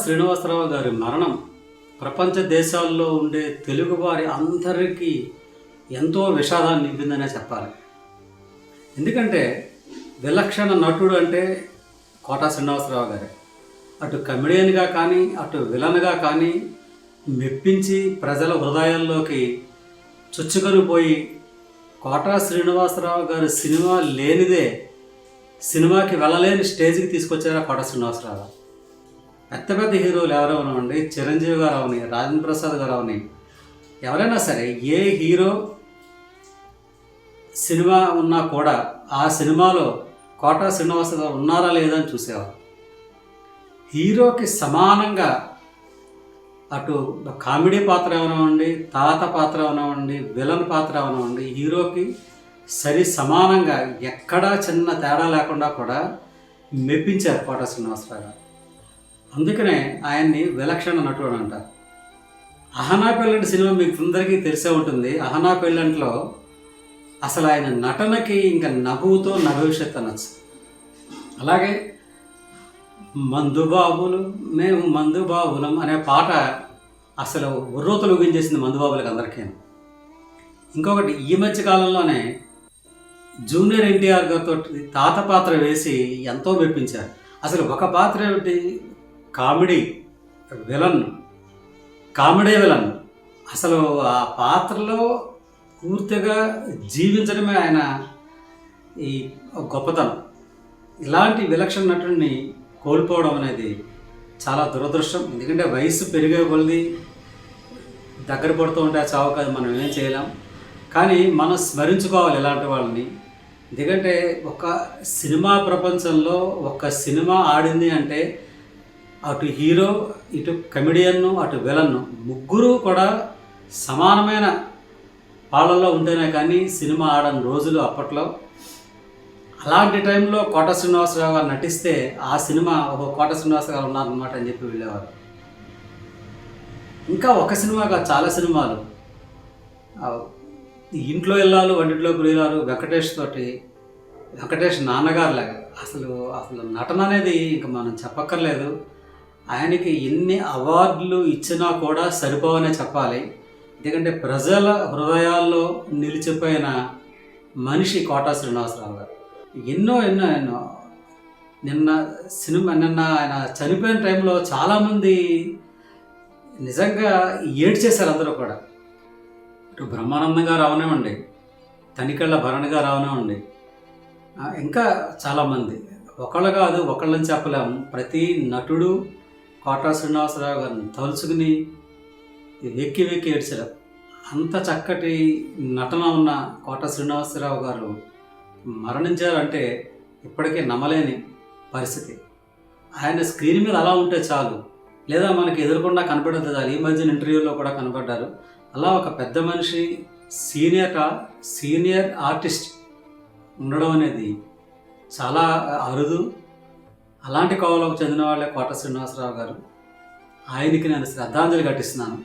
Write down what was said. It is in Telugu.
శ్రీనివాసరావు గారి మరణం ప్రపంచ దేశాల్లో ఉండే తెలుగువారి అందరికీ ఎంతో విషాదాన్ని నింపిందనే చెప్పాలి. ఎందుకంటే విలక్షణ నటుడు అంటే కోటా శ్రీనివాసరావు గారే. అటు కమెడియన్గా కానీ అటు విలన్గా కానీ మెప్పించి ప్రజల హృదయాల్లోకి చొచ్చుకొని పోయి కోటా శ్రీనివాసరావు గారి సినిమా లేనిదే సినిమాకి వెళ్ళలేని స్టేజ్కి తీసుకొచ్చారా కోటా శ్రీనివాసరావు గారు. పెద్ద పెద్ద హీరోలు ఎవరెవరవండి, చిరంజీవి గారు అవని, రాజేంద్ర ప్రసాద్ గారు అవని, ఎవరైనా సరే ఏ హీరో సినిమా ఉన్నా కూడా ఆ సినిమాలో కోటా శ్రీనివాసరావు గారు ఉన్నారా లేదా అని చూసేవారు. హీరోకి సమానంగా అటు కామెడీ పాత్ర ఏమనివ్వండి, తాత పాత్ర ఏమనివ్వండి, విలన్ పాత్ర ఏమనివ్వండి, హీరోకి సరి సమానంగా ఎక్కడా చిన్న తేడా లేకుండా కూడా మెప్పించారు కోటా శ్రీనివాసరావు గారు. అందుకనే ఆయన్ని విలక్షణ నటుడు అంటారు. అహనా పెళ్ళంటి సినిమా మీకు అందరికీ తెలిసే ఉంటుంది. అహనా పెళ్ళంట్లో అసలు ఆయన నటనకి ఇంకా నవ్వుతో నభవిష్యత్ అనొచ్చు. అలాగే మందుబాబులు మేము మందుబాబులం అనే పాట అసలు ఉర్రూతలు ఊగించేసింది మందుబాబులకు అందరికీ. ఇంకొకటి ఈ మధ్య కాలంలోనే జూనియర్ ఎన్టీఆర్ గారితో తాత పాత్ర వేసి ఎంతో మెప్పించారు. అసలు ఒక పాత్ర ఏమిటి, కామెడీ విలన్. అసలు ఆ పాత్రలో పూర్తిగా జీవించడమే ఆయన ఈ గొప్పతనం. ఇలాంటి విలక్షణ నటుడిని కోల్పోవడం అనేది చాలా దురదృష్టం. ఎందుకంటే వయసు పెరిగే కొలది దగ్గర పడుతూ ఉంటే ఆ చావు కాదు, మనం ఏం చేయలేం. కానీ మనం స్మరించుకోవాలి ఇలాంటి వాళ్ళని. ఎందుకంటే ఒక సినిమా ప్రపంచంలో ఒక సినిమా ఆడింది అంటే అటు హీరో, ఇటు కమెడియన్ను, అటు విలన్ను ముగ్గురు కూడా సమానమైన పాళ్ళల్లో ఉంటేనే కానీ సినిమా ఆడని రోజులు అప్పట్లో. అలాంటి టైంలో కోటా శ్రీనివాసరావు గారు నటిస్తే ఆ సినిమా ఒక కోటా శ్రీనివాసరావు గారు ఉన్నారనమాట అని చెప్పి వెళ్ళేవారు. ఇంకా ఒక సినిమాగా చాలా సినిమాలు, ఇంట్లో ఇల్లాలు వంటింట్లో ప్రియులాలు, వెంకటేష్ నాన్నగారులాగా అసలు నటన అనేది ఇంకా మనం చెప్పక్కర్లేదు. ఆయనకి ఎన్ని అవార్డులు ఇచ్చినా కూడా సరిపోవనే చెప్పాలి. ఎందుకంటే ప్రజల హృదయాల్లో నిలిచిపోయిన మనిషి కోటా శ్రీనివాసరావు గారు. ఎన్నో నిన్న ఆయన చనిపోయిన టైంలో చాలామంది నిజంగా ఏడ్చేశారు అందరూ కూడా. ఇటు బ్రహ్మానందం గారు అవనివ్వండి, తనికెళ్ళ భరణ్ గారు అవనివ్వండి, ఇంకా చాలామంది, ఒకళ్ళు కాదు ఒకళ్ళని చెప్పలేము. ప్రతి నటుడు కోటా శ్రీనివాసరావు గారిని తలుచుకుని వెక్కి ఏడ్చారు. అంత చక్కటి నటన ఉన్న కోటా శ్రీనివాసరావు గారు మరణించారంటే ఇప్పటికే నమ్మలేని పరిస్థితి. ఆయన స్క్రీన్ మీద అలా ఉంటే చాలు, లేదా మనకి ఎదురకుండా కనపడదు చాలు. ఈ మధ్యన ఇంటర్వ్యూలో కూడా కనపడ్డారు. అలా ఒక పెద్ద మనిషి, సీనియర్ ఆర్టిస్ట్ ఉండడం అనేది చాలా అరుదు. అలాంటి కోవలోకి చెందిన వాళ్ళే కోటా శ్రీనివాసరావు గారు. ఆయనకి నేను శ్రద్ధాంజలి ఘటిస్తున్నాను.